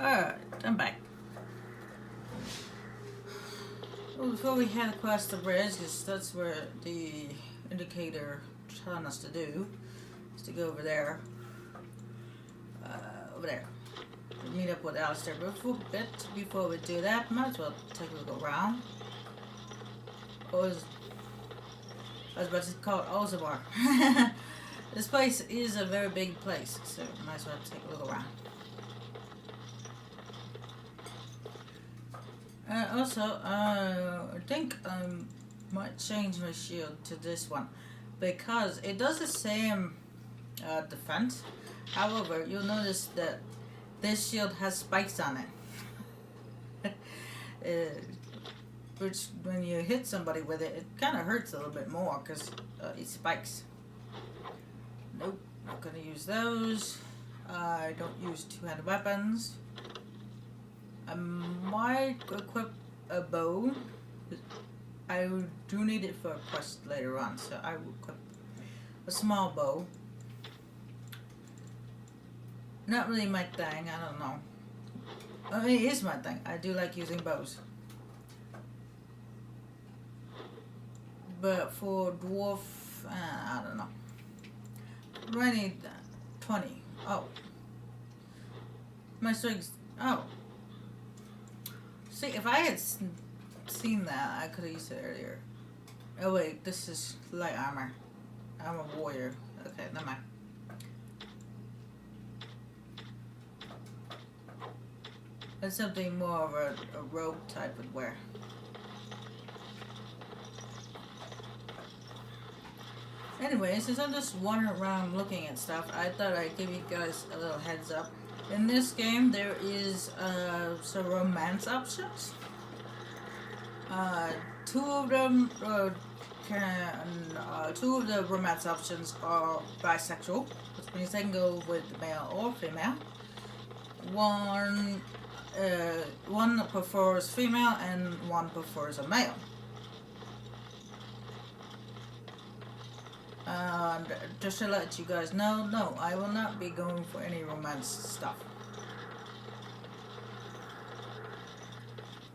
Alright, I'm back. Well, before we head across the bridge, because that's where the indicator is telling us to do, is to go over there. Over there. Meet up with Alistair. But before we do that, might as well take a look around. I was about to call it Ostagar. This place is a very big place, so might as well take a look around. Also, I think I might change my shield to this one because it does the same defense. However, you'll notice that this shield has spikes on it. Which, when you hit somebody with it, it kind of hurts a little bit more because it spikes. Nope, not going to use those. I don't use two-handed weapons. I might equip a bow. I do need it for a quest later on, so I will equip a small bow. Not really my thing, I don't know. I mean, it is my thing. I do like using bows. But for dwarf, I don't know. I need 20. Oh. My strength. Oh. See, if I had seen that, I could have used it earlier. Oh wait, this is light armor. I'm a warrior. Okay, never mind. That's something more of a robe type would wear. Anyway, since I'm just wandering around looking at stuff, I thought I'd give you guys a little heads up. In this game, there is some romance options. Two of the romance options are bisexual, which means they can go with male or female. One prefers female and one prefers a male. And just to let you guys know, no, I will not be going for any romance stuff.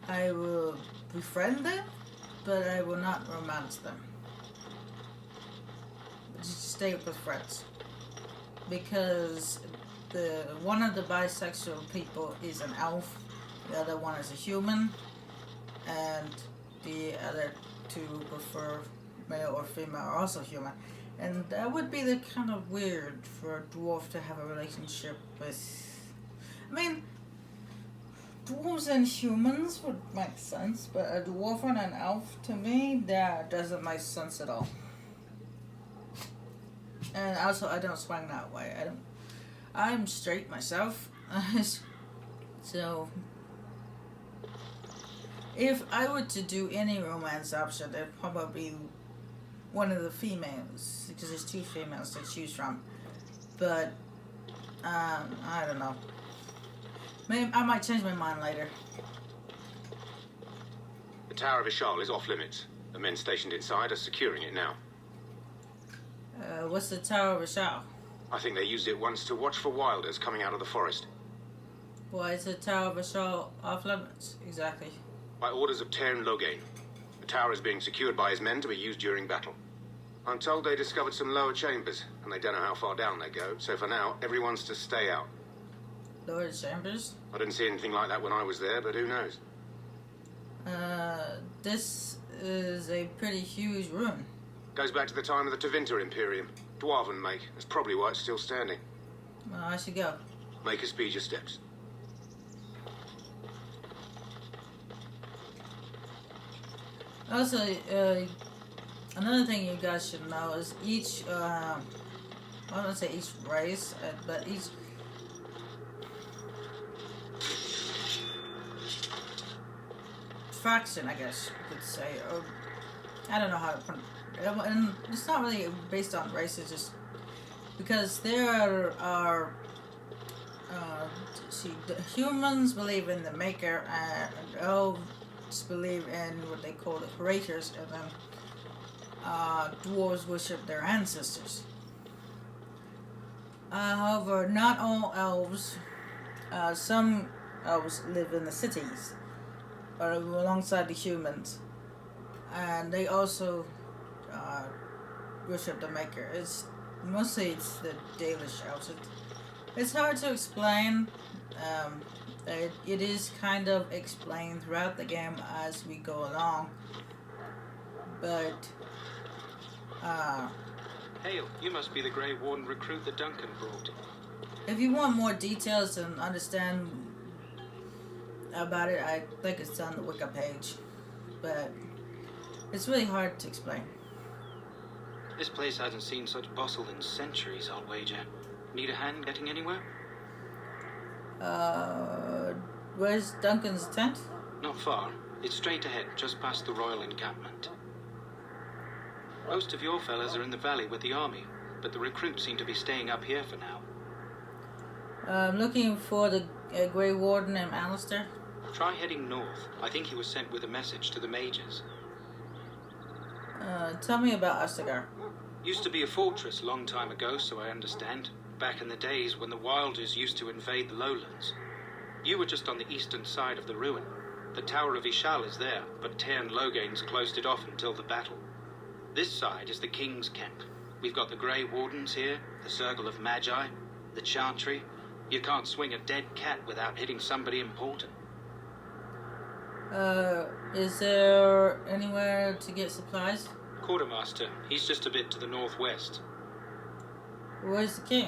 I will befriend them, but I will not romance them. Just stay with friends. Because one of the bisexual people is an elf, the other one is a human, and the other two prefer male or female are also human. And that would be the kind of weird for a dwarf to have a relationship with. I mean, dwarves and humans would make sense, but a dwarf and an elf, to me, that doesn't make sense at all. And also, I don't swing that way. I'm straight myself, so if I were to do any romance option, it'd probably be one of the females, because there's two females to choose from. But I don't know. Maybe I might change my mind later. The Tower of Ishal is off limits. The men stationed inside are securing it now. What's the Tower of Ishal? I think they used it once to watch for wilders coming out of the forest. Why is the Tower of Ishal off limits, exactly? By orders of Tairn Loghain. The tower is being secured by his men to be used during battle. I'm told they discovered some lower chambers, and they don't know how far down they go, so for now, everyone's to stay out. Lower chambers? I didn't see anything like that when I was there, but who knows? This is a pretty huge room. Goes back to the time of the Tevinter Imperium. Dwarven make. That's probably why it's still standing. Well, I should go. Make her speed your steps. Also, another thing you guys should know is each, I don't want to say each race, but each faction, I guess you could say, or I don't know how to put it. And it's not really based on race, it's just because there are the humans believe in the Maker, and elves believe in what they call the Creators, and then dwarves worship their ancestors. However, not all elves. Some elves live in the cities, or alongside the humans, and they also worship the Maker. It's the Dalish elves. It's hard to explain. It is kind of explained throughout the game as we go along, but Hail, you must be the Grey Warden recruit that Duncan brought. if you want more details and understand about it, I think it's on the Wiki page, but it's really hard to explain. This place hasn't seen such bustle in centuries, I'll wager. Need a hand getting anywhere? Where's Duncan's tent? Not far. It's straight ahead, just past the royal encampment. Most of your fellas are in the valley with the army, but the recruits seem to be staying up here for now. I'm looking for the Grey Warden named Alistair. Try heading north. I think he was sent with a message to the mages. Tell me about Ostagar. Used to be a fortress long time ago, so I understand. Back in the days when the Wilders used to invade the lowlands. You were just on the eastern side of the ruin. The Tower of Ishal is there, but Tairn Logain's closed it off until the battle. This side is the King's camp. We've got the Grey Wardens here, the Circle of Magi, the Chantry. You can't swing a dead cat without hitting somebody important. Is there anywhere to get supplies? Quartermaster, he's just a bit to the northwest. Where's the king?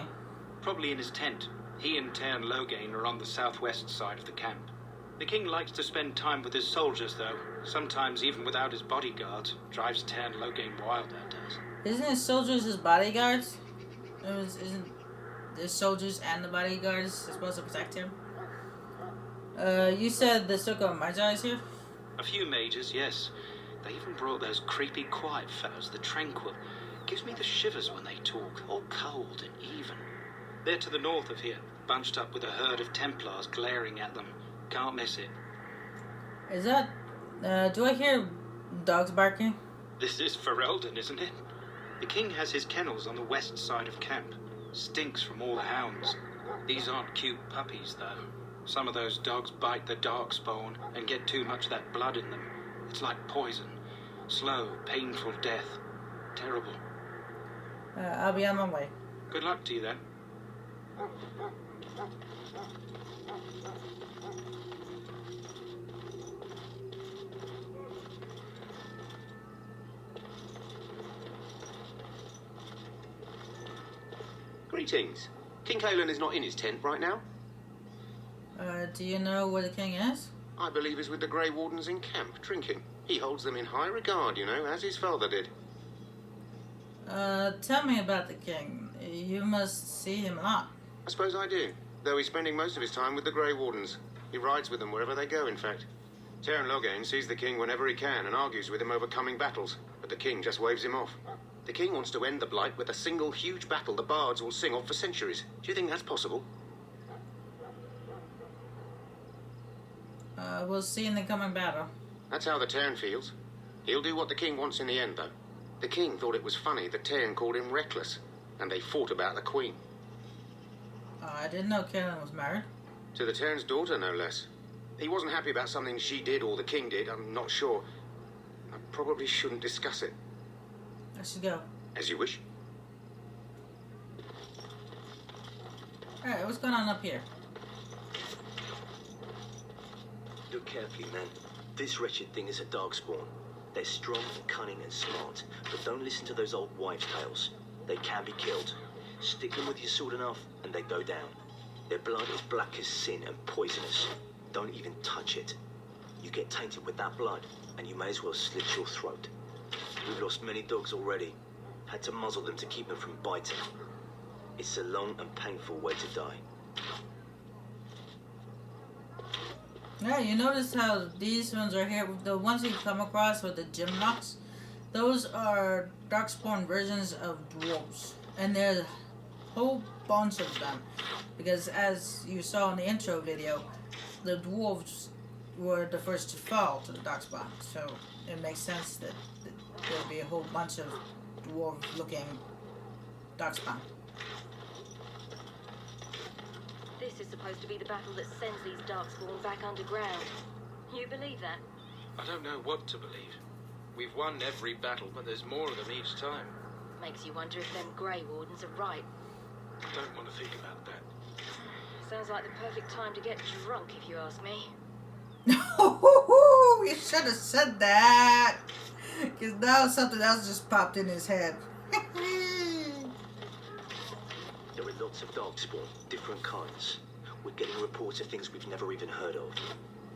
Probably in his tent. He and Tairn Logain are on the southwest side of the camp. The king likes to spend time with his soldiers, though. Sometimes even without his bodyguards. Drives Tairn Logain wild, that does. Isn't his soldiers his bodyguards? Isn't the soldiers and the bodyguards supposed to protect him? You said the Circle of Magi is here? A few mages, yes. They even brought those creepy quiet fellows, the Tranquil. Gives me the shivers when they talk, all cold and even. They're to the north of here, bunched up with a herd of Templars glaring at them. Can't miss it. Is that... do I hear dogs barking? This is Ferelden, isn't it? The king has his kennels on the west side of camp. Stinks from all the hounds. These aren't cute puppies, though. Some of those dogs bite the darkspawn and get too much of that blood in them. It's like poison. Slow, painful death. Terrible. I'll be on my way. Good luck to you, then. Greetings. King Kaelin is not in his tent right now. Do you know where the king is? I believe he's with the Grey Wardens in camp, drinking. He holds them in high regard, you know, as his father did. Tell me about the king. You must see him a lot. I suppose I do, though he's spending most of his time with the Grey Wardens. He rides with them wherever they go, in fact. Tairn Logain sees the king whenever he can and argues with him over coming battles, but the king just waves him off. The king wants to end the Blight with a single huge battle the bards will sing of for centuries. Do you think that's possible? We'll see in the coming battle. That's how the Tairn feels. He'll do what the king wants in the end, though. The king thought it was funny that Tairn called him reckless, and they fought about the queen. I didn't know Kaelin was married. To the Tairn's daughter, no less. He wasn't happy about something she did or the king did, I'm not sure. I probably shouldn't discuss it. I should go. As you wish. Alright, what's going on up here? Look carefully, man. This wretched thing is a darkspawn. They're strong, cunning, and smart, but don't listen to those old wives' tales. They can be killed. Stick them with your sword enough, and they go down. Their blood is black as sin and poisonous. Don't even touch it. You get tainted with that blood, and you may as well slit your throat. We've lost many dogs already. Had to muzzle them to keep them from biting. It's a long and painful way to die. Yeah, you notice how these ones are here, the ones you come across with the gymnocs, those are darkspawn versions of dwarves. And there's a whole bunch of them. Because as you saw in the intro video, the dwarves were the first to fall to the darkspawn. So it makes sense that there'll be a whole bunch of dwarf-looking darkspawn. The this is supposed to be the battle that sends these Darkspawn back underground. You believe that? I don't know what to believe. We've won every battle, but there's more of them each time. Makes you wonder if them Grey Wardens are right. I don't want to think about that. Sounds like the perfect time to get drunk, if you ask me. You should have said that. Because now something else just popped in his head. There are lots of Darkspawn, different kinds. We're getting reports of things we've never even heard of.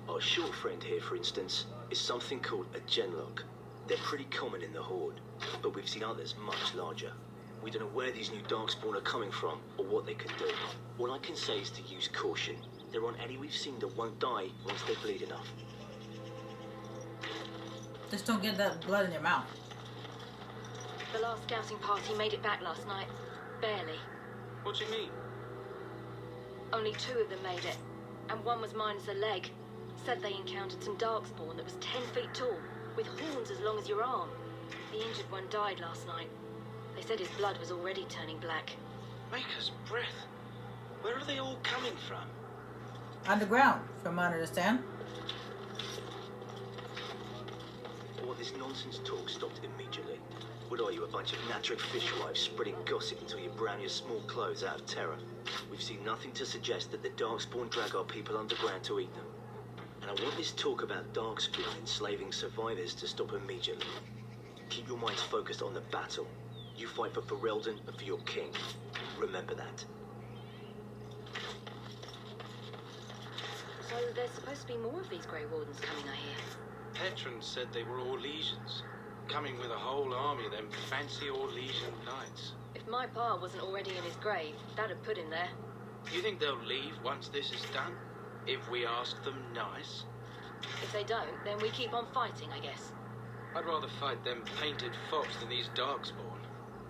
Our short friend here, for instance, is something called a Genlock. They're pretty common in the Horde, but we've seen others much larger. We don't know where these new Darkspawn are coming from, or what they can do. All I can say is to use caution. There aren't any we've seen that won't die once they bleed enough. Just don't get that blood in your mouth. The last scouting party made it back last night. Barely. What do you mean? Only 2 of them made it, and one was minus a leg. Said they encountered some Darkspawn that was 10 feet tall, with horns as long as your arm. The injured one died last night. They said his blood was already turning black. Maker's breath. Where are they all coming from? Underground, from what I understand. All this nonsense talk stopped immediately. What are you, a bunch of Natric fishwives spreading gossip until you brown your small clothes out of terror? We've seen nothing to suggest that the Darkspawn drag our people underground to eat them. And I want this talk about Darkspawn enslaving survivors to stop immediately. Keep your minds focused on the battle. You fight for Ferelden and for your king. Remember that. So there's supposed to be more of these Grey Wardens coming, I hear. Petron said they were Orlesians, coming with a whole army of them fancy Orlesian knights. If my pa wasn't already in his grave, that'd put him there. You think they'll leave once this is done? If we ask them nice? If they don't, then we keep on fighting, I guess. I'd rather fight them painted fops than these Darkspawn.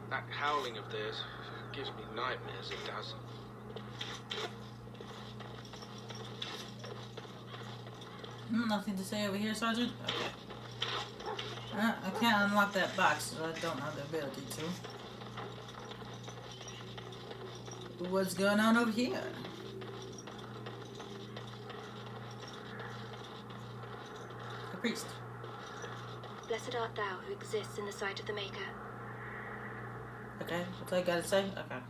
That howling of theirs gives me nightmares, it does. Nothing to say over here, Sergeant? Okay. I can't unlock that box, so I don't have the ability to. What's going on over here? A priest. Blessed art thou who exists in the sight of the Maker. Okay, what's I gotta say? Okay.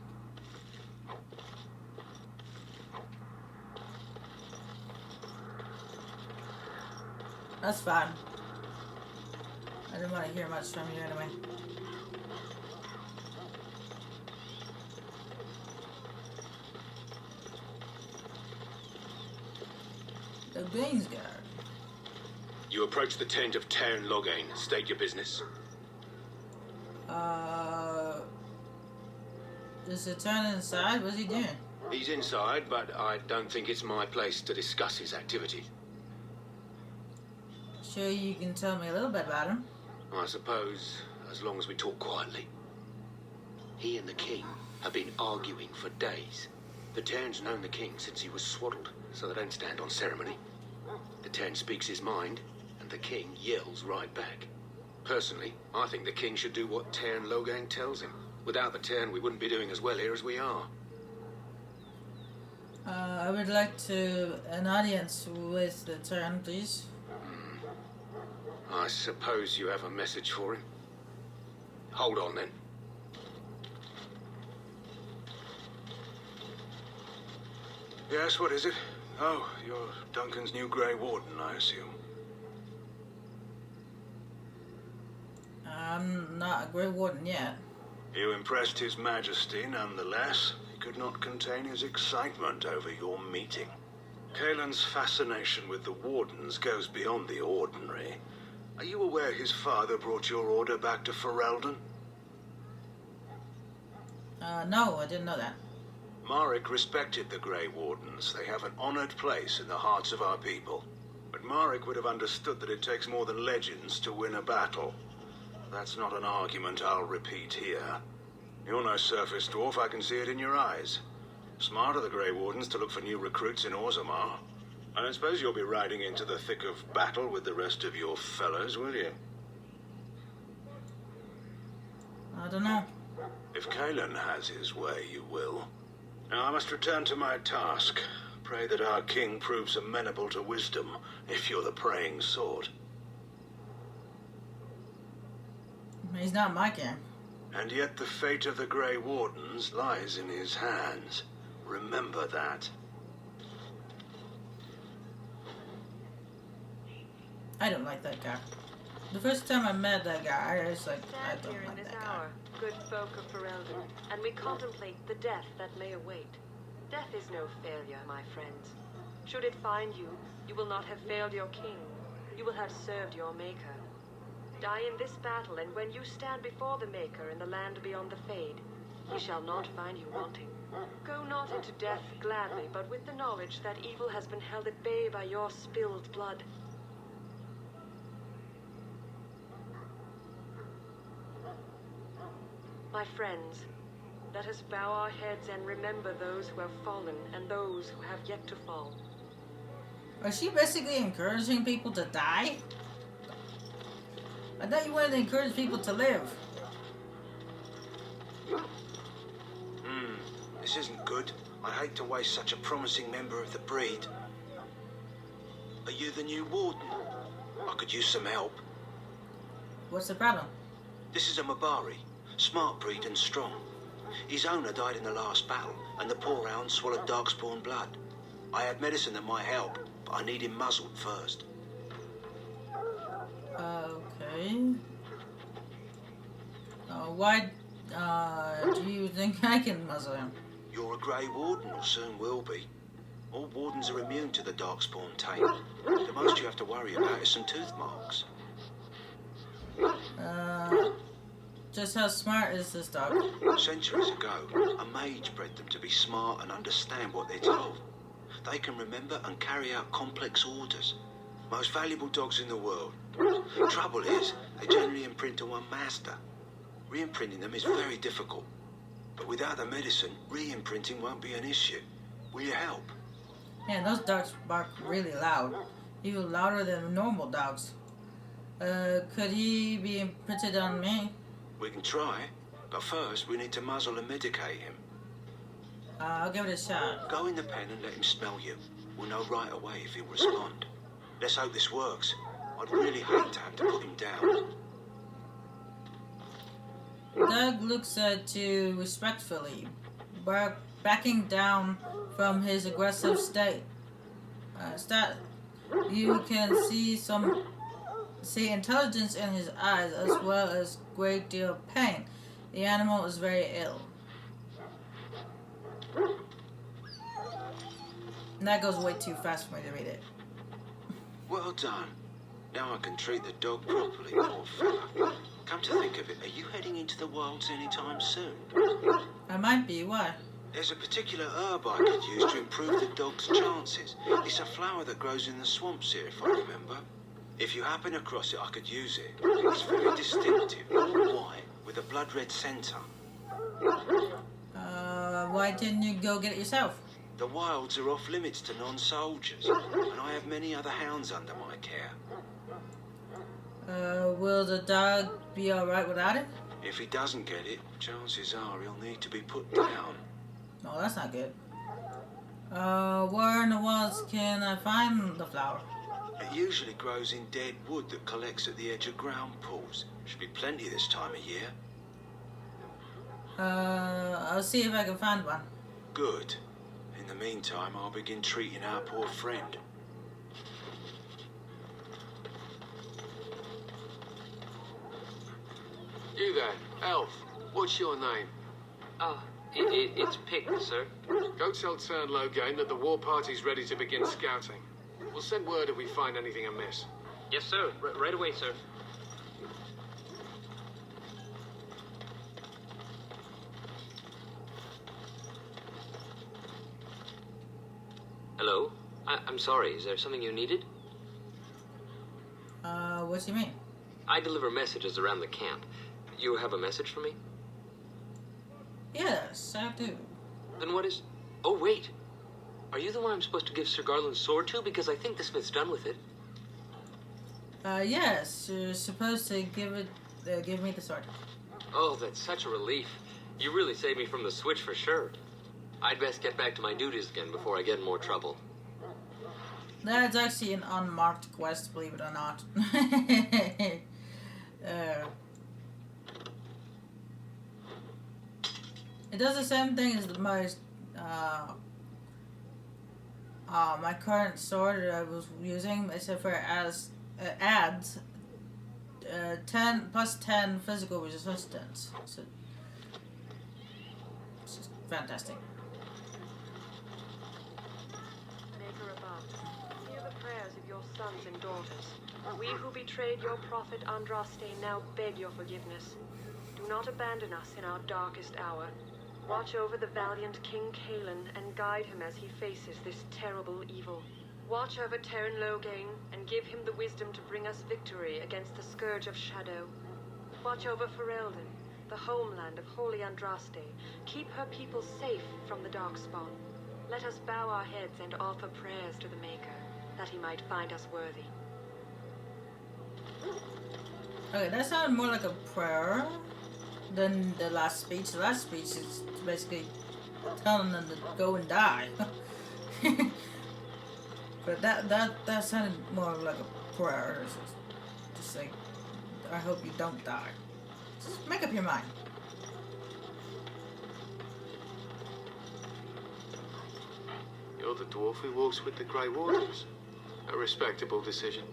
That's fine. I didn't want to hear much from you anyway. The Greensguard. You approach the tent of Tairn Loghain. State your business. Is it turn inside? What's he doing? He's inside, but I don't think it's my place to discuss his activity. Sure, you can tell me a little bit about him. I suppose, as long as we talk quietly. He and the king have been arguing for days. The Tairn's known the king since he was swaddled, so they don't stand on ceremony. The Tairn speaks his mind, and the king yells right back. Personally, I think the king should do what Tairn Loghain tells him. Without the Tairn, we wouldn't be doing as well here as we are. I would like an audience with the Tairn, please. I suppose you have a message for him. Hold on, then. Yes, what is it? Oh, you're Duncan's new Grey Warden, I assume. I'm not a Grey Warden yet. You impressed His Majesty nonetheless. He could not contain his excitement over your meeting. Kaelin's fascination with the Wardens goes beyond the ordinary. Are you aware his father brought your order back to Ferelden? No, I didn't know that. Marek respected the Grey Wardens. They have an honored place in the hearts of our people. But Marek would have understood that it takes more than legends to win a battle. That's not an argument I'll repeat here. You're no surface dwarf, I can see it in your eyes. Smart of the Grey Wardens to look for new recruits in Orzammar. I don't suppose you'll be riding into the thick of battle with the rest of your fellows, will you? I don't know. If Kaelin has his way, you will. Now I must return to my task. Pray that our king proves amenable to wisdom, if you're the praying sort. He's not my king. And yet the fate of the Grey Wardens lies in his hands. Remember that. I don't like that guy. The first time I met that guy, I was like, I Stand don't here in like this that guy. hour, good folk of Ferelden, and we contemplate the death that may await. Death is no failure, my friends. Should it find you, you will not have failed your king. You will have served your maker. Die in this battle, and when you stand before the maker in the land beyond the Fade, he shall not find you wanting. Go not into death gladly, but with the knowledge that evil has been held at bay by your spilled blood. My friends, let us bow our heads and remember those who have fallen and those who have yet to fall. Was she basically encouraging people to die? I thought you wanted to encourage people to live. This isn't good. I hate to waste such a promising member of the breed. Are you the new warden? I could use some help. What's the problem? This is a Mabari. Smart breed and strong. His owner died in the last battle, and the poor hound swallowed darkspawn blood. I have medicine that might help, but I need him muzzled first. Okay. Why do you think I can muzzle him? You're a Grey Warden, or soon will be. All wardens are immune to the darkspawn taint. The most you have to worry about is some tooth marks. Just how smart is this dog? Centuries ago, a mage bred them to be smart and understand what they're told. They can remember and carry out complex orders. Most valuable dogs in the world. Trouble is, they generally imprint to one master. Re-imprinting them is very difficult. But without the medicine, re-imprinting won't be an issue. Will you help? Man, those dogs bark really loud. Even louder than normal dogs. Could he be imprinted on me? We can try, but first we need to muzzle and medicate him. I'll give it a shot. Go in the pen and let him smell you. We'll know right away if he'll respond. Let's hope this works. I'd really hate to have to put him down. Doug looks at you respectfully, backing down from his aggressive state. You can see intelligence in his eyes as well as a great deal of pain. The animal is very ill. And that goes way too fast for me to read it. Well done. Now I can treat the dog properly, poor fella. Come to think of it, are you heading into the wilds anytime soon? I might be. Why? There's a particular herb I could use to improve the dog's chances. It's a flower that grows in the swamps here, if I remember. If you happen across it, I could use it. It's very distinctive, white, with a blood-red centre. Why didn't you go get it yourself? The wilds are off limits to non-soldiers, and I have many other hounds under my care. Will the dog be alright without it? If he doesn't get it, chances are he'll need to be put down. No, that's not good. Where in the wilds can I find the flower? It usually grows in dead wood that collects at the edge of ground pools. Should be plenty this time of year. I'll see if I can find one. Good. In the meantime, I'll begin treating our poor friend. You there, elf. What's your name? Oh, it's Pick, sir. Go tell Tern Logain that the war party's ready to begin scouting. We'll send word if we find anything amiss. Yes, sir. Right away, sir. Hello? I'm sorry. Is there something you needed? What do you mean? I deliver messages around the camp. You have a message for me? Yes, I do. Then what is... Oh, wait. Are you the one I'm supposed to give Sir Garland's sword to? Because I think the smith's done with it. Yes. You're supposed to give me the sword. Oh, that's such a relief. You really saved me from the switch for sure. I'd best get back to my duties again before I get in more trouble. That's actually an unmarked quest, believe it or not. It does the same thing as my current sword that I was using, except for it adds 10 plus 10 physical resistance. So it's just fantastic. Maker above, hear the prayers of your sons and daughters. We who betrayed your prophet Andraste now beg your forgiveness. Do not abandon us in our darkest hour. Watch over the valiant King Kaelin and guide him as he faces this terrible evil. Watch over Terran Logain and give him the wisdom to bring us victory against the Scourge of Shadow. Watch over Ferelden, the homeland of Holy Andraste. Keep her people safe from the Darkspawn. Let us bow our heads and offer prayers to the Maker, that he might find us worthy. Okay, that sounded more like a prayer than the last speech. The last speech is basically telling them to go and die. But that sounded more like a prayer. Just like, I hope you don't die. Just make up your mind. You're the dwarf who walks with the Grey Wardens. A respectable decision.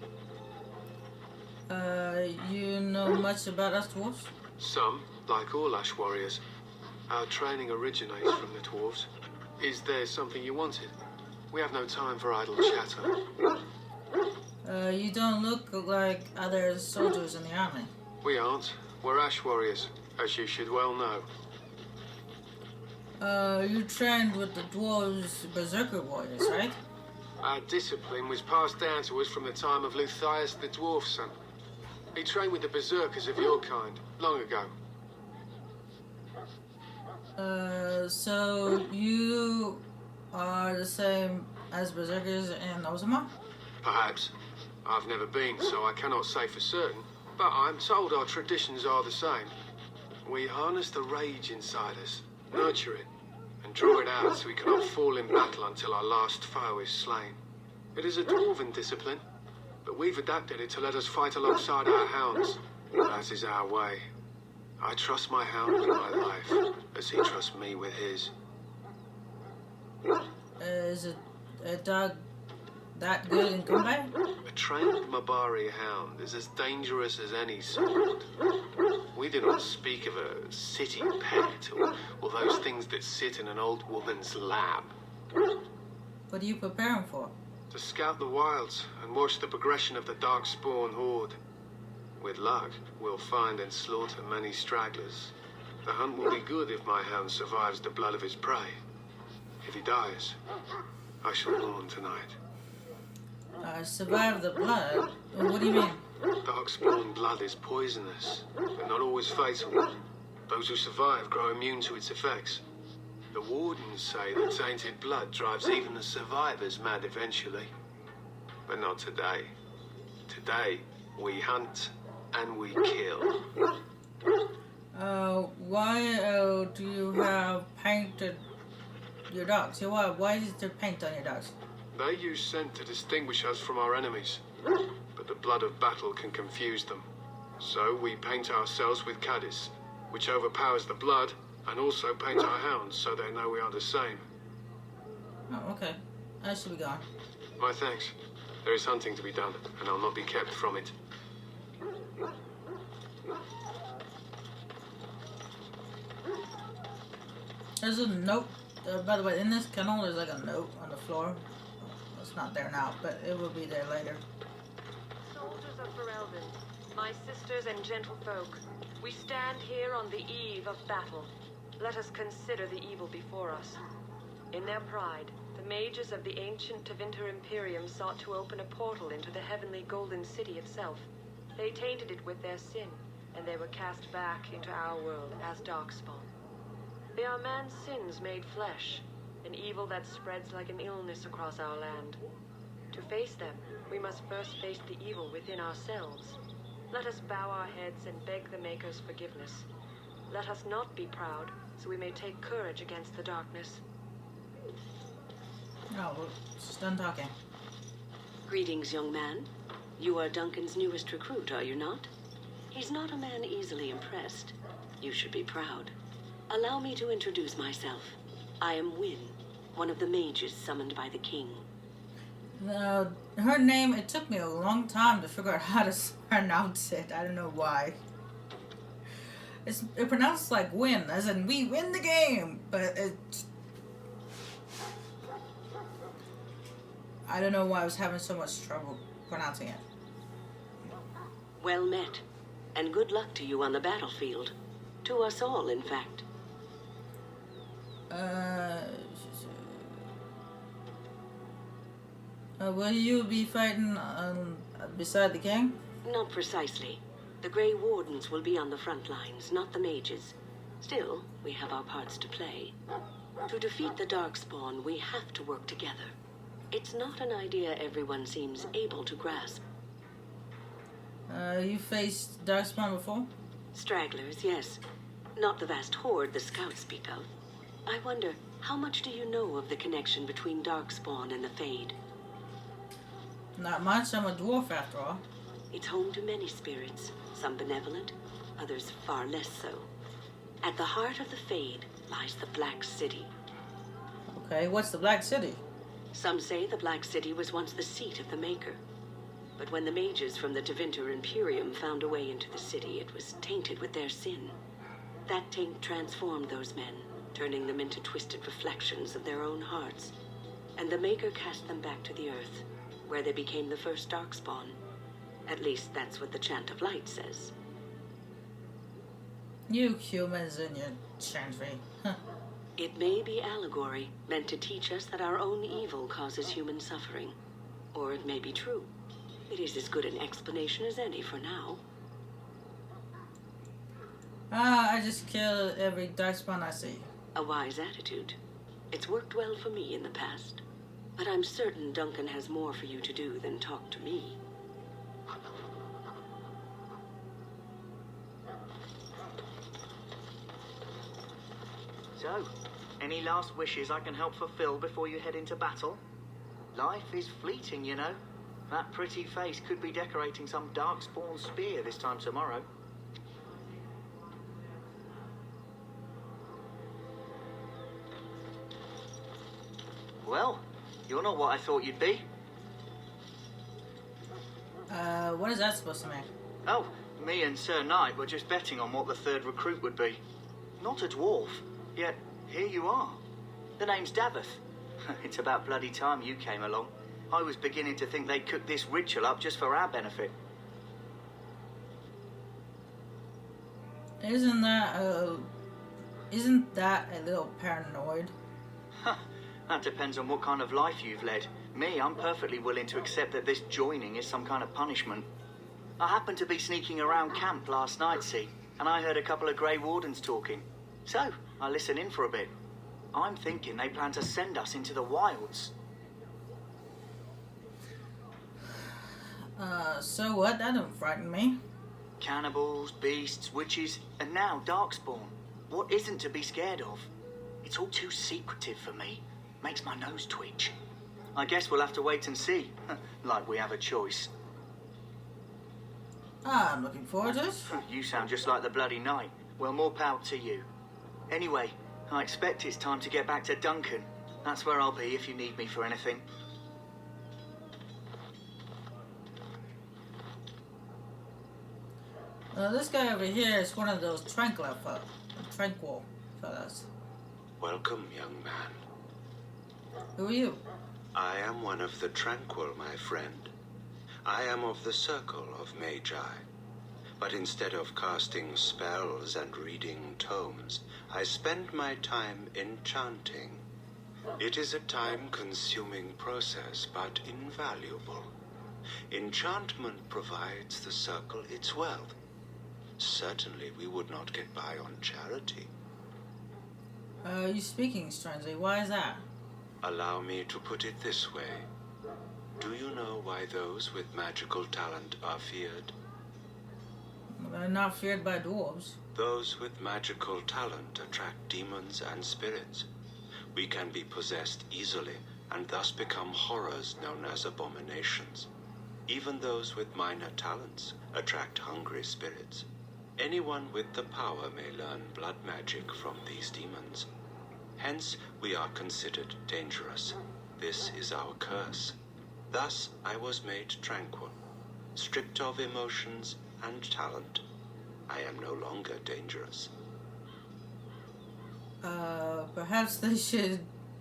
You know much about us dwarves? Some, like all Ash Warriors. Our training originates from the dwarves. Is there something you wanted? We have no time for idle chatter. You don't look like other soldiers in the army. We aren't. We're Ash Warriors, as you should well know. You trained with the dwarves Berserker warriors, right? Our discipline was passed down to us from the time of Luthias the Dwarf Son. He trained with the Berserkers of your kind, long ago. So you are the same as Berserkers in Ozma? Perhaps. I've never been, so I cannot say for certain, but I'm told our traditions are the same. We harness the rage inside us, nurture it, and draw it out so we cannot fall in battle until our last foe is slain. It is a dwarven discipline, but we've adapted it to let us fight alongside our hounds. That is our way. I trust my hound with my life, as he trusts me with his. Is a dog that good in combat? A trained Mabari hound is as dangerous as any sword. We do not speak of a city pet or those things that sit in an old woman's lap. What do you prepare him for? To scout the wilds and watch the progression of the Darkspawn horde. With luck, we'll find and slaughter many stragglers. The hunt will be good if my hound survives the blood of his prey. If he dies, I shall mourn tonight. Survive the blood? What do you mean? Darkspawn blood is poisonous, but not always fatal. Those who survive grow immune to its effects. The wardens say that tainted blood drives even the survivors mad eventually. But not today. Today, we hunt and we kill. Why do you have painted your dogs? Why is there paint on your dogs? They use scent to distinguish us from our enemies, but the blood of battle can confuse them. So we paint ourselves with Caddis, which overpowers the blood, and also paint our hounds so they know we are the same. Oh, okay. I should be gone. My thanks. There is hunting to be done, and I'll not be kept from it. There's a note. By the way, in this kennel, there's like a note on the floor. It's not there now, but it will be there later. Soldiers of Ferelden, my sisters and gentlefolk, we stand here on the eve of battle. Let us consider the evil before us. In their pride, the mages of the ancient Tevinter Imperium sought to open a portal into the heavenly Golden City itself. They tainted it with their sin, and they were cast back into our world as Darkspawn. They are man's sins made flesh, an evil that spreads like an illness across our land. To face them, we must first face the evil within ourselves. Let us bow our heads and beg the Maker's forgiveness. Let us not be proud, so we may take courage against the darkness. Oh, well, just done talking. Greetings, young man. You are Duncan's newest recruit, are you not? He's not a man easily impressed. You should be proud. Allow me to introduce myself. I am Wynne, one of the mages summoned by the king. Her name, it took me a long time to figure out how to pronounce it. I don't know why. It's pronounced like win, as in we win the game, but it's... I don't know why I was having so much trouble pronouncing it. Well met, and good luck to you on the battlefield. To us all, in fact. Will you be fighting beside the king? Not precisely. The Grey Wardens will be on the front lines, not the mages. Still, we have our parts to play. To defeat the Darkspawn, we have to work together. It's not an idea everyone seems able to grasp. You faced Darkspawn before? Stragglers, yes. Not the vast horde the scouts speak of. I wonder, how much do you know of the connection between Darkspawn and the Fade? Not much. I'm a dwarf after all. It's home to many spirits, some benevolent, others far less so. At the heart of the Fade lies the Black City. Okay, what's the Black City? Some say the Black City was once the seat of the Maker. But when the mages from the Tevinter Imperium found a way into the city, it was tainted with their sin. That taint transformed those men, turning them into twisted reflections of their own hearts. And the Maker cast them back to the Earth, where they became the first Darkspawn. At least that's what the Chant of Light says. You humans and your chantry. Huh. It may be allegory, meant to teach us that our own evil causes human suffering. Or it may be true. It is as good an explanation as any for now. I just kill every Darkspawn I see. A wise attitude. It's worked well for me in the past. But I'm certain Duncan has more for you to do than talk to me. So, any last wishes I can help fulfill before you head into battle? Life is fleeting, you know. That pretty face could be decorating some Darkspawn spear this time tomorrow. Well, you're not what I thought you'd be. What is that supposed to mean? Oh, me and Sir Knight were just betting on what the third recruit would be. Not a dwarf, yet here you are. The name's Daveth. It's about bloody time you came along. I was beginning to think they'd cook this ritual up just for our benefit. Isn't that a little paranoid? That depends on what kind of life you've led. Me, I'm perfectly willing to accept that this joining is some kind of punishment. I happened to be sneaking around camp last night, see, and I heard a couple of Grey Wardens talking. So, I listened in for a bit. I'm thinking they plan to send us into the wilds. So what? That don't frighten me. Cannibals, beasts, witches, and now Darkspawn. What isn't to be scared of? It's all too secretive for me. Makes my nose twitch. I guess we'll have to wait and see. Like we have a choice. I'm looking forward to it. You sound just like the bloody knight. Well, more power to you. Anyway, I expect it's time to get back to Duncan. That's where I'll be if you need me for anything. This guy over here is one of those tranquil fellas. Welcome, young man. Who are you? I am one of the Tranquil, my friend. I am of the Circle of Magi. But instead of casting spells and reading tomes, I spend my time enchanting. It is a time-consuming process, but invaluable. Enchantment provides the Circle its wealth. Certainly we would not get by on charity. You speaking strangely. Why is that? Allow me to put it this way. Do you know why those with magical talent are feared? They're not feared by dwarves. Those with magical talent attract demons and spirits. We can be possessed easily, and thus become horrors known as abominations. Even those with minor talents attract hungry spirits. Anyone with the power may learn blood magic from these demons. Hence, we are considered dangerous. This is our curse. Thus, I was made tranquil, stripped of emotions and talent. I am no longer dangerous. Perhaps they should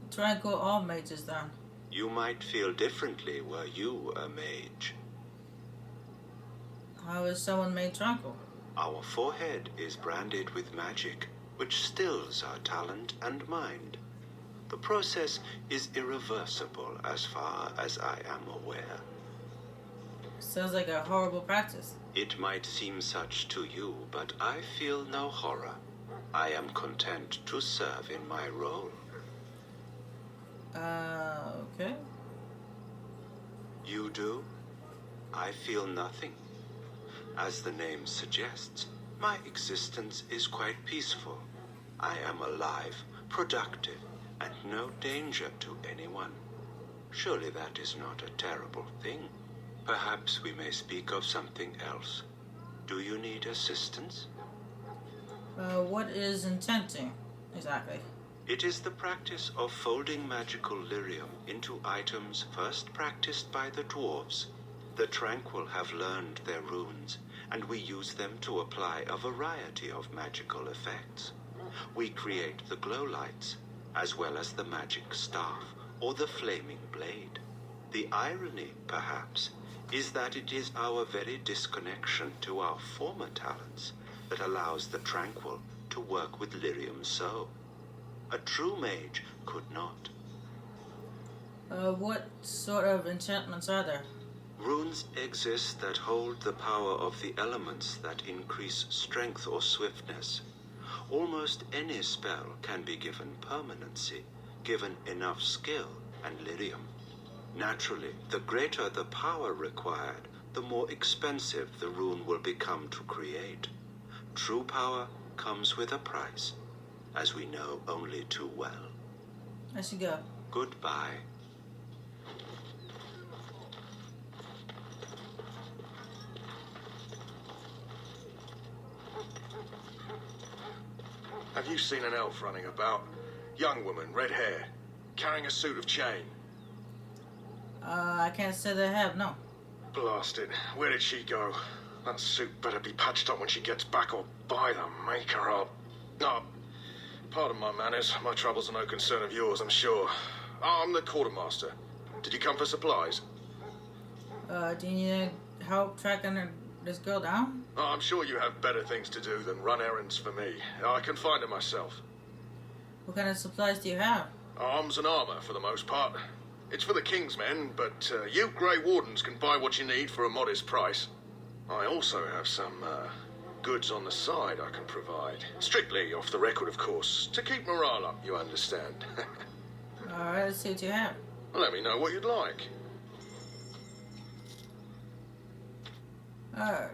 tranquil all mages then. You might feel differently were you a mage. How is someone made tranquil? Our forehead is branded with magic, which stills our talent and mind. The process is irreversible as far as I am aware. Sounds like a horrible practice. It might seem such to you, but I feel no horror. I am content to serve in my role. Okay. You do? I feel nothing. As the name suggests, my existence is quite peaceful. I am alive, productive, and no danger to anyone. Surely that is not a terrible thing. Perhaps we may speak of something else. Do you need assistance? What is intenting, exactly? It is the practice of folding magical lyrium into items first practiced by the dwarves. The Tranquil have learned their runes, and we use them to apply a variety of magical effects. We create the glow lights, as well as the magic staff or the flaming blade. The irony, perhaps, is that it is our very disconnection to our former talents that allows the Tranquil to work with lyrium so. A true mage could not. What sort of enchantments are there? Runes exist that hold the power of the elements that increase strength or swiftness. Almost any spell can be given permanency, given enough skill and lyrium. Naturally, the greater the power required, the more expensive the rune will become to create. True power comes with a price, as we know only too well. I should go. Goodbye. Have you seen an elf running about? Young woman, red hair, carrying a suit of chain. I can't say that I have, no. Blast it. Where did she go? That suit better be patched up when she gets back, or by the maker I'll... Oh, pardon my manners. My troubles are no concern of yours, I'm sure. I'm the quartermaster. Did you come for supplies? Do you need help tracking this girl down? Oh, I'm sure you have better things to do than run errands for me. I can find her myself. What kind of supplies do you have? Arms and armor, for the most part. It's for the King's men, but you Grey Wardens can buy what you need for a modest price. I also have some goods on the side I can provide. Strictly off the record, of course. To keep morale up, you understand. Alright, let's see what you have. Let me know what you'd like. Alright.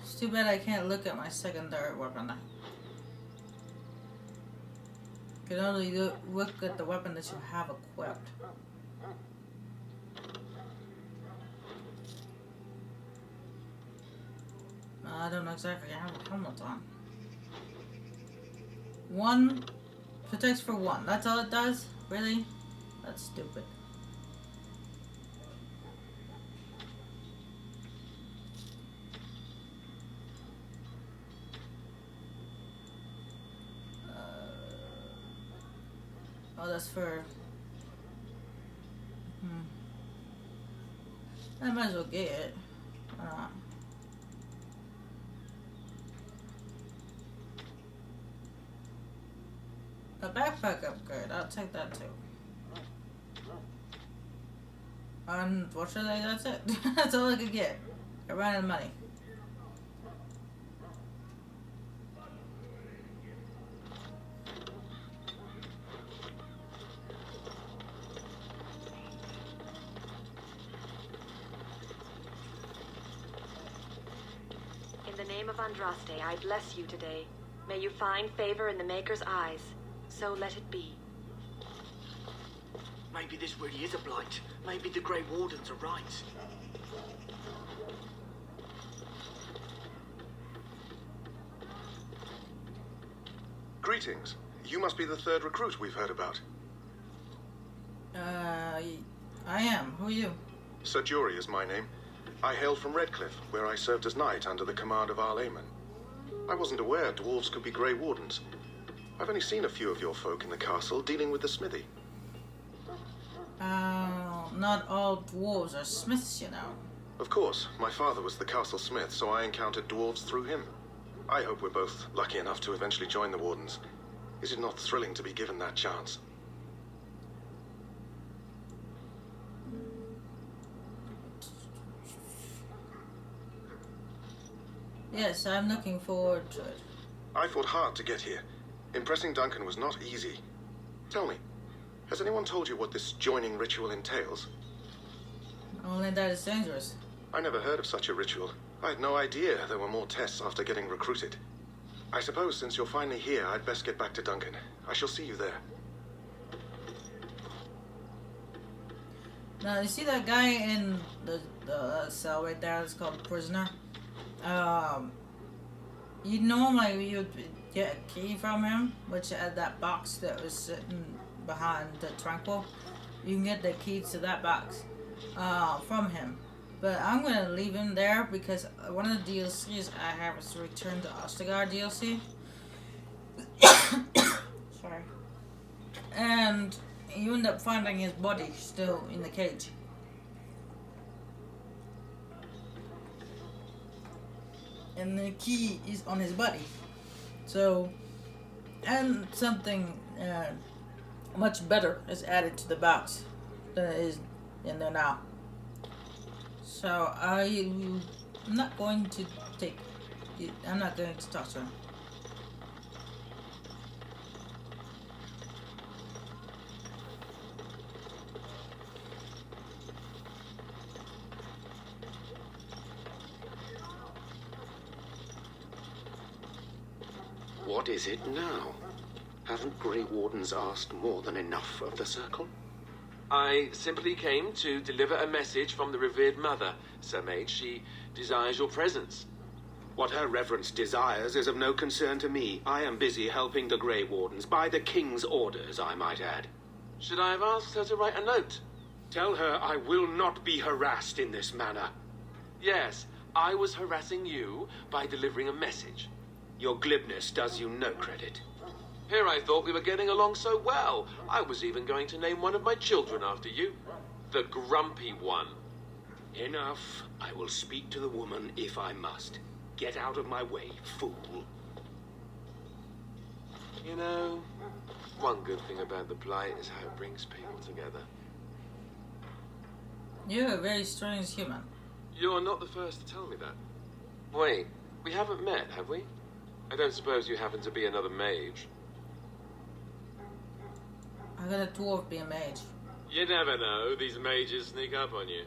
It's too bad I can't look at my secondary weapon. I can only look at the weapon that you have equipped. I don't know exactly how the helmet's on. One protects for one. That's all it does? Really? That's stupid. Oh, that's for... I might as well get it. A backpack upgrade. I'll take that too. Unfortunately, that's it. That's all I could get. I ran out of money. In the name of Andraste, I bless you today. May you find favor in the Maker's eyes. So let it be. Maybe this really is a blight. Maybe the Grey Wardens are right. Greetings. You must be the third recruit we've heard about. I am. Who are you? Sir Jury is my name. I hail from Redcliffe, where I served as knight under the command of Arl Eamon. I wasn't aware dwarves could be Grey Wardens. I've only seen a few of your folk in the castle dealing with the smithy. Not all dwarves are smiths, you know. Of course, my father was the castle smith, so I encountered dwarves through him. I hope we're both lucky enough to eventually join the Wardens. Is it not thrilling to be given that chance? Yes, I'm looking forward to it. I fought hard to get here. Impressing Duncan was not easy. Tell me, has anyone told you what this joining ritual entails? Only that it's dangerous. I never heard of such a ritual. I had no idea there were more tests after getting recruited. I suppose since you're finally here, I'd best get back to Duncan. I shall see you there. Now, you see that guy in the cell right there that's called prisoner? You'd get a key from him, which had that box that was sitting behind the tranquil. You can get the key to that box from him. But I'm going to leave him there because one of the DLCs I have is Return to Ostagar DLC. Sorry. And you end up finding his body still in the cage. And the key is on his body. So, and something much better is added to the box than is in there now. So I'm not going to talk to him. What is it now? Haven't Grey Wardens asked more than enough of the Circle? I simply came to deliver a message from the revered mother, Sir Mage. She desires your presence. What her reverence desires is of no concern to me. I am busy helping the Grey Wardens, by the King's orders, I might add. Should I have asked her to write a note? Tell her I will not be harassed in this manner. Yes, I was harassing you by delivering a message. Your glibness does you no credit. Here I thought we were getting along so well. I was even going to name one of my children after you. The Grumpy One. Enough. I will speak to the woman if I must. Get out of my way, fool. You know, one good thing about the Blight is how it brings people together. You're a very strange human. You're not the first to tell me that. Wait, we haven't met, have we? I don't suppose you happen to be another mage. I got a dwarf be a mage. You never know, these mages sneak up on you.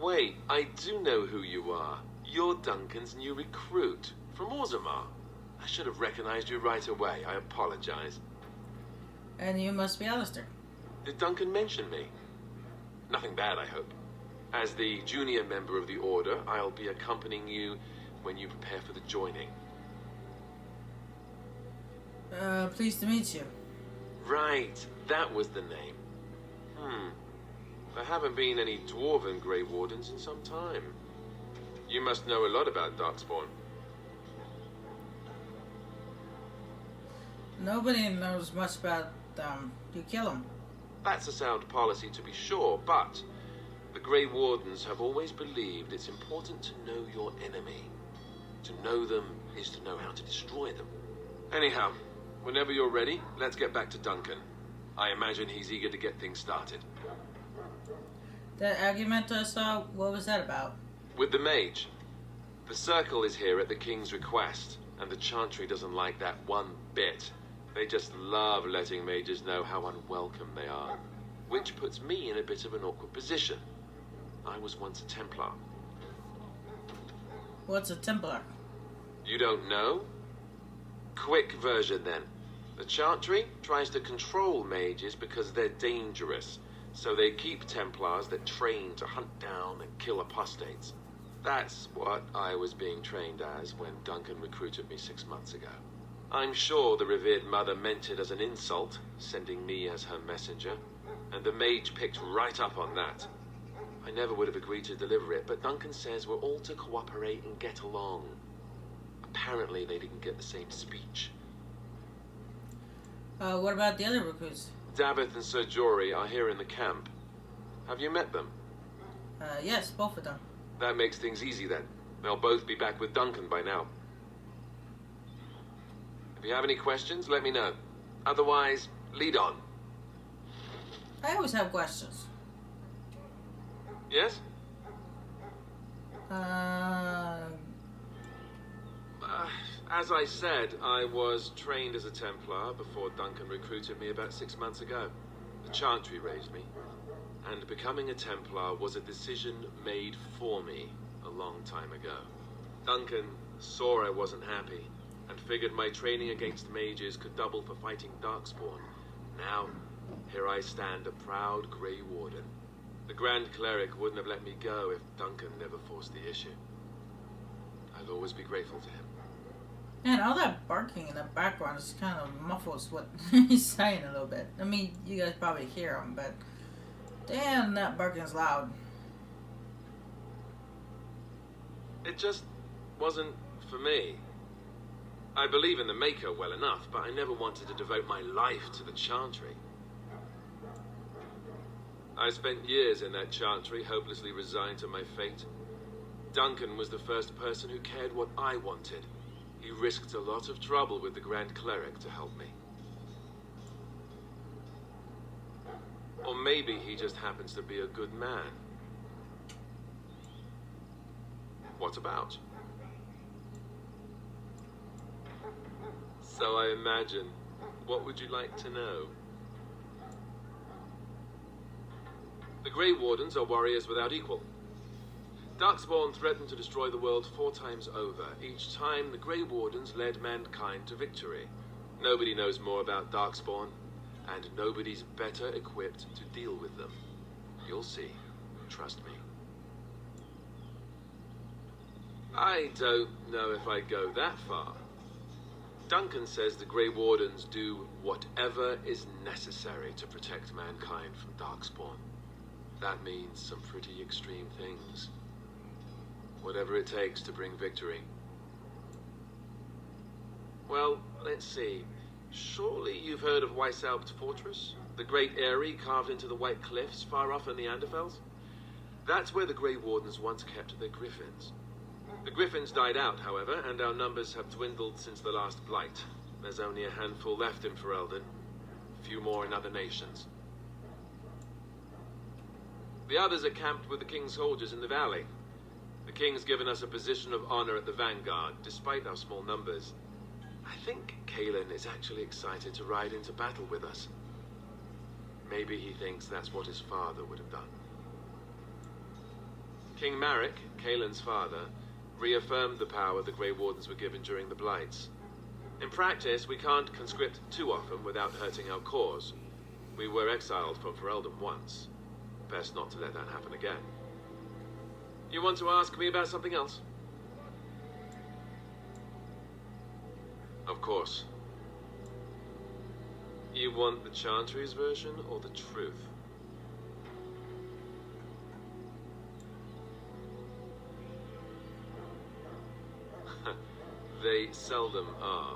Wait, I do know who you are. You're Duncan's new recruit, from Orzammar. I should have recognized you right away, I apologize. And you must be Alistair. Did Duncan mention me? Nothing bad, I hope. As the junior member of the Order, I'll be accompanying you when you prepare for the joining. Pleased to meet you. Right, that was the name. There haven't been any dwarven Grey Wardens in some time. You must know a lot about Darkspawn. Nobody knows much about them. You kill them. That's a sound policy to be sure, but the Grey Wardens have always believed it's important to know your enemy. To know them is to know how to destroy them. Anyhow, whenever you're ready, let's get back to Duncan. I imagine he's eager to get things started. That argument I saw, what was that about? With the mage. The Circle is here at the King's request, and the Chantry doesn't like that one bit. They just love letting mages know how unwelcome they are. Which puts me in a bit of an awkward position. I was once a Templar. What's a Templar? You don't know? Quick version then. The Chantry tries to control mages because they're dangerous, so they keep Templars that train to hunt down and kill apostates. That's what I was being trained as when Duncan recruited me 6 months ago. I'm sure the revered mother meant it as an insult, sending me as her messenger, and the mage picked right up on that. I never would have agreed to deliver it, but Duncan says we're all to cooperate and get along. Apparently they didn't get the same speech. What about the other recruits? Davith and Sir Jory are here in the camp. Have you met them? Yes, both of them. That makes things easy then. They'll both be back with Duncan by now. If you have any questions, let me know. Otherwise, lead on. I always have questions. Yes? As I said, I was trained as a Templar before Duncan recruited me about 6 months ago. The Chantry raised me, and becoming a Templar was a decision made for me a long time ago. Duncan saw I wasn't happy, and figured my training against mages could double for fighting Darkspawn. Now, here I stand, a proud Grey Warden. The Grand Cleric wouldn't have let me go if Duncan never forced the issue. I'll always be grateful to him. And all that barking in the background is kind of muffles what he's saying a little bit. I mean, you guys probably hear him, but damn, that barking is loud. It just wasn't for me. I believe in the Maker well enough, but I never wanted to devote my life to the Chantry. I spent years in that Chantry, hopelessly resigned to my fate. Duncan was the first person who cared what I wanted. He risked a lot of trouble with the Grand Cleric to help me. Or maybe he just happens to be a good man. What about? So I imagine. What would you like to know? The Grey Wardens are warriors without equal. Darkspawn threatened to destroy the world 4 times over. Each time, the Grey Wardens led mankind to victory. Nobody knows more about Darkspawn, and nobody's better equipped to deal with them. You'll see. Trust me. I don't know if I'd go that far. Duncan says the Grey Wardens do whatever is necessary to protect mankind from Darkspawn. That means some pretty extreme things. Whatever it takes to bring victory. Well, let's see. Surely you've heard of Weishaupt Fortress? The great eyrie carved into the White Cliffs far off in the Anderfels? That's where the Grey Wardens once kept their griffins. The griffins died out, however, and our numbers have dwindled since the last blight. There's only a handful left in Ferelden. A few more in other nations. The others are camped with the King's soldiers in the valley. The King's given us a position of honor at the vanguard, despite our small numbers. I think Kalen is actually excited to ride into battle with us. Maybe he thinks that's what his father would have done. King Marek, Kalen's father, reaffirmed the power the Grey Wardens were given during the Blights. In practice, we can't conscript too often without hurting our cause. We were exiled from Ferelden once. Best not to let that happen again. You want to ask me about something else? Of course. You want the Chantry's version or the truth? They seldom are.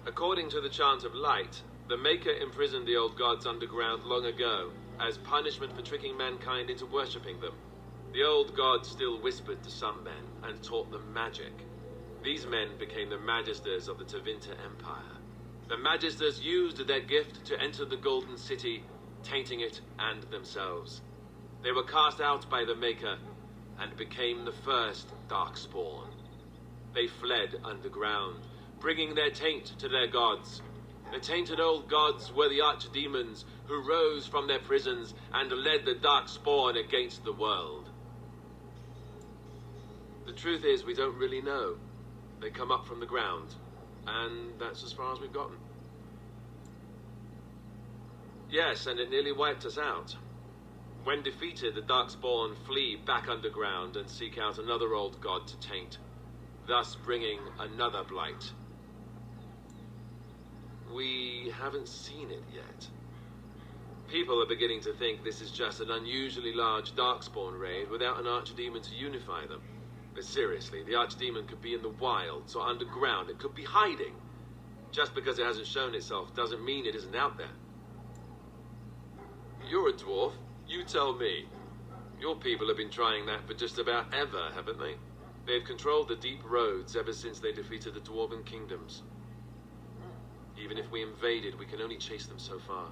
According to the Chant of Light, the Maker imprisoned the old gods underground long ago as punishment for tricking mankind into worshipping them. The old gods still whispered to some men and taught them magic. These men became the Magisters of the Tevinter Empire. The Magisters used their gift to enter the Golden City, tainting it and themselves. They were cast out by the Maker and became the first Darkspawn. They fled underground, bringing their taint to their gods. The tainted old gods were the archdemons who rose from their prisons and led the Darkspawn against the world. The truth is, we don't really know. They come up from the ground, and that's as far as we've gotten. Yes, and it nearly wiped us out. When defeated, the Darkspawn flee back underground and seek out another old god to taint, thus bringing another blight. We haven't seen it yet. People are beginning to think this is just an unusually large Darkspawn raid without an archdemon to unify them. But seriously, the archdemon could be in the wilds or underground. It could be hiding. Just because it hasn't shown itself doesn't mean it isn't out there. You're a dwarf. You tell me. Your people have been trying that for just about ever, haven't they? They've controlled the deep roads ever since they defeated the Dwarven kingdoms. Even if we invaded, we can only chase them so far.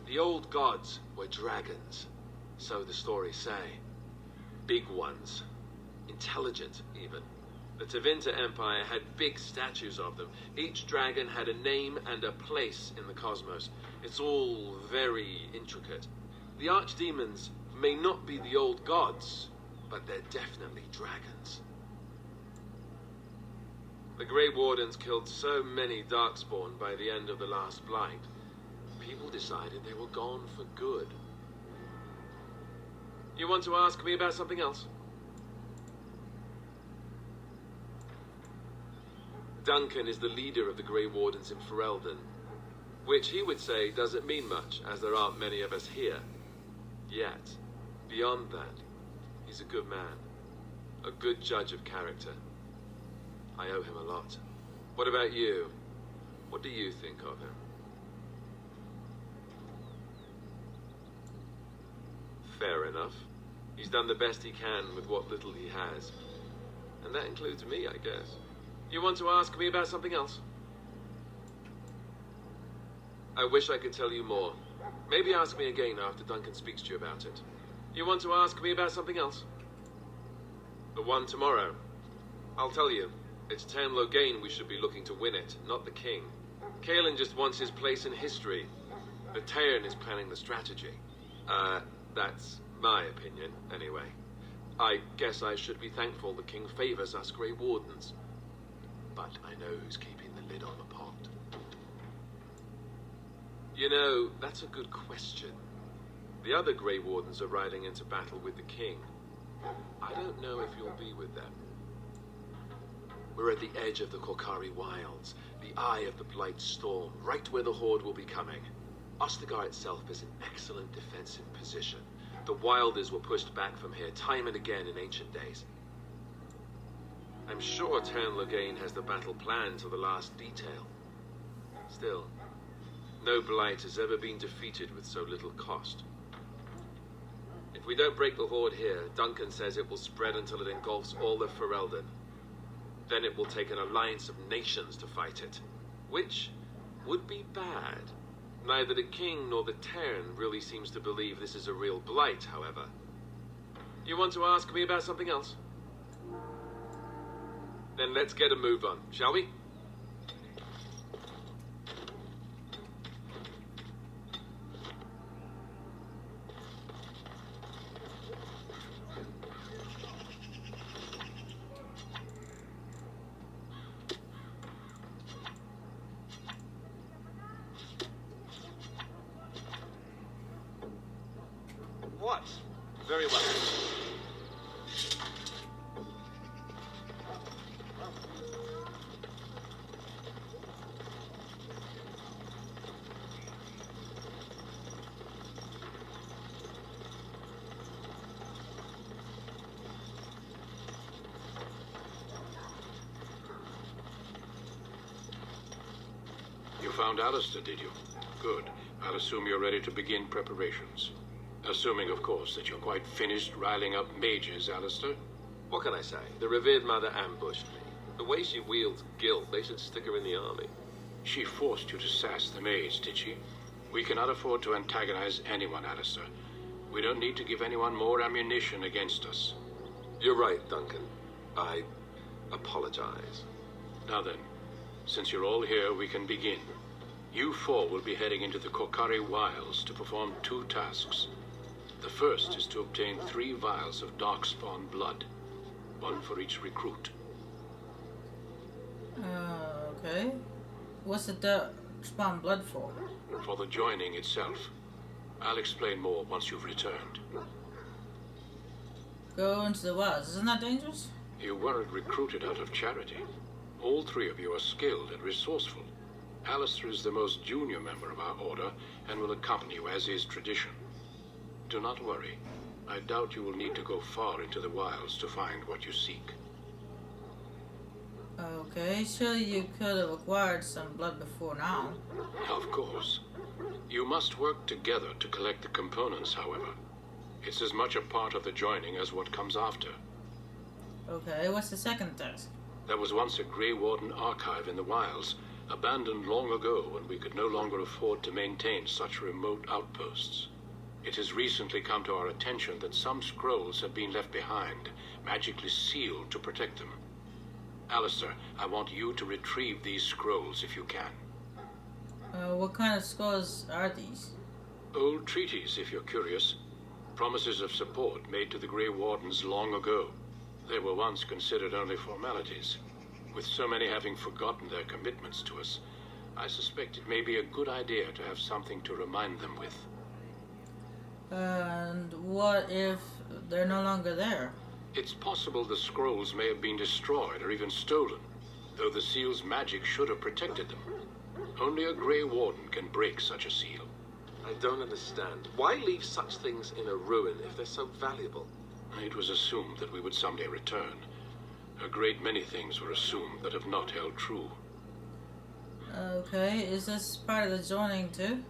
The old gods were dragons, so the stories say. Big ones. Intelligent, even. The Tevinter Empire had big statues of them. Each dragon had a name and a place in the cosmos. It's all very intricate. The archdemons may not be the old gods, but they're definitely dragons. The Grey Wardens killed so many Darkspawn by the end of the last Blight. People decided they were gone for good. You want to ask me about something else? Duncan is the leader of the Grey Wardens in Ferelden, which he would say doesn't mean much, as there aren't many of us here. Yet, beyond that, he's a good man, a good judge of character. I owe him a lot. What about you? What do you think of him? Fair enough. He's done the best he can with what little he has. And that includes me, I guess. You want to ask me about something else? I wish I could tell you more. Maybe ask me again after Duncan speaks to you about it. You want to ask me about something else? The one tomorrow. I'll tell you. It's Tam Loghain we should be looking to win it, not the king. Kaelin just wants his place in history. The Tairn is planning the strategy. That's my opinion, anyway. I guess I should be thankful the king favors us Grey Wardens. But I know who's keeping the lid on the pot. You know, that's a good question. The other Grey Wardens are riding into battle with the king. I don't know if you'll be with them. We're at the edge of the Korkari Wilds, the eye of the Blight Storm, right where the Horde will be coming. Ostagar itself is an excellent defensive position. The Wilders were pushed back from here time and again in ancient days. I'm sure Tam Loghain has the battle planned to the last detail. Still, no Blight has ever been defeated with so little cost. If we don't break the Horde here, Duncan says it will spread until it engulfs all of Ferelden. Then it will take an alliance of nations to fight it, which would be bad. Neither the king nor the Tairn really seems to believe this is a real blight, however. You want to ask me about something else? Then let's get a move on, shall we? What? Very well. You found Alistair, did you? Good. I'll assume you're ready to begin preparations. Assuming, of course, that you're quite finished riling up mages, Alistair. What can I say? The revered mother ambushed me. The way she wields guilt, they should stick her in the army. She forced you to sass the mage, did she? We cannot afford to antagonize anyone, Alistair. We don't need to give anyone more ammunition against us. You're right, Duncan. I apologize. Now then, since you're all here, we can begin. You four will be heading into the Korkari Wilds to perform 2 tasks. The first is to obtain 3 vials of Darkspawn blood, 1 for each recruit. Okay. What's the dirt spawn blood for? For the joining itself. I'll explain more once you've returned. Go into the wilds. Isn't that dangerous? You weren't recruited out of charity. All three of you are skilled and resourceful. Alistair is the most junior member of our order and will accompany you as is tradition. Do not worry. I doubt you will need to go far into the wilds to find what you seek. Okay, surely you could have acquired some blood before now. Of course. You must work together to collect the components, however. It's as much a part of the joining as what comes after. Okay, what's the second task? There was once a Grey Warden archive in the wilds, abandoned long ago when we could no longer afford to maintain such remote outposts. It has recently come to our attention that some scrolls have been left behind, magically sealed to protect them. Alistair, I want you to retrieve these scrolls if you can. What kind of scrolls are these? Old treaties, if you're curious. Promises of support made to the Grey Wardens long ago. They were once considered only formalities. With so many having forgotten their commitments to us, I suspect it may be a good idea to have something to remind them with. And what if they're no longer there? It's possible the scrolls may have been destroyed or even stolen, though the seal's magic should have protected them. Only a Grey Warden can break such a seal. I don't understand. Why leave such things in a ruin if they're so valuable? It was assumed that we would someday return. A great many things were assumed that have not held true. Okay, is this part of the joining too?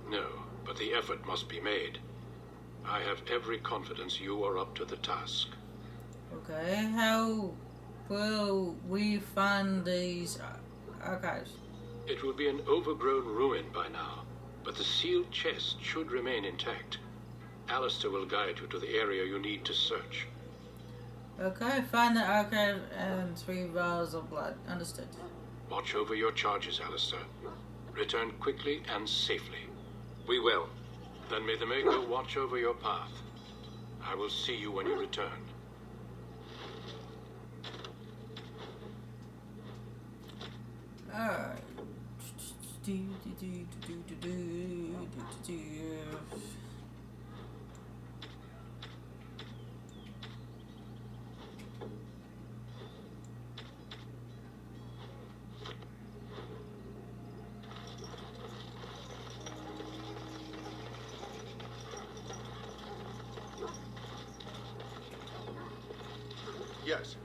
No, but the effort must be made. I have every confidence you are up to the task. Okay, how will we find these archives? It will be an overgrown ruin by now, but the sealed chest should remain intact. Alistair will guide you to the area you need to search. Okay, find the archive and 3 vials of blood. Understood. Watch over your charges, Alistair. Return quickly and safely. We will. Then may the Maker watch over your path. I will see you when you return. Alright. Yes.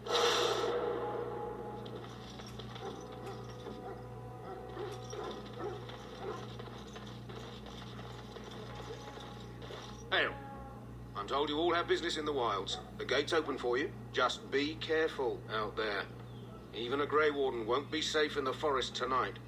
Hail. I'm told you all have business in the wilds. The gate's open for you. Just be careful out there. Even a Grey Warden won't be safe in the forest tonight.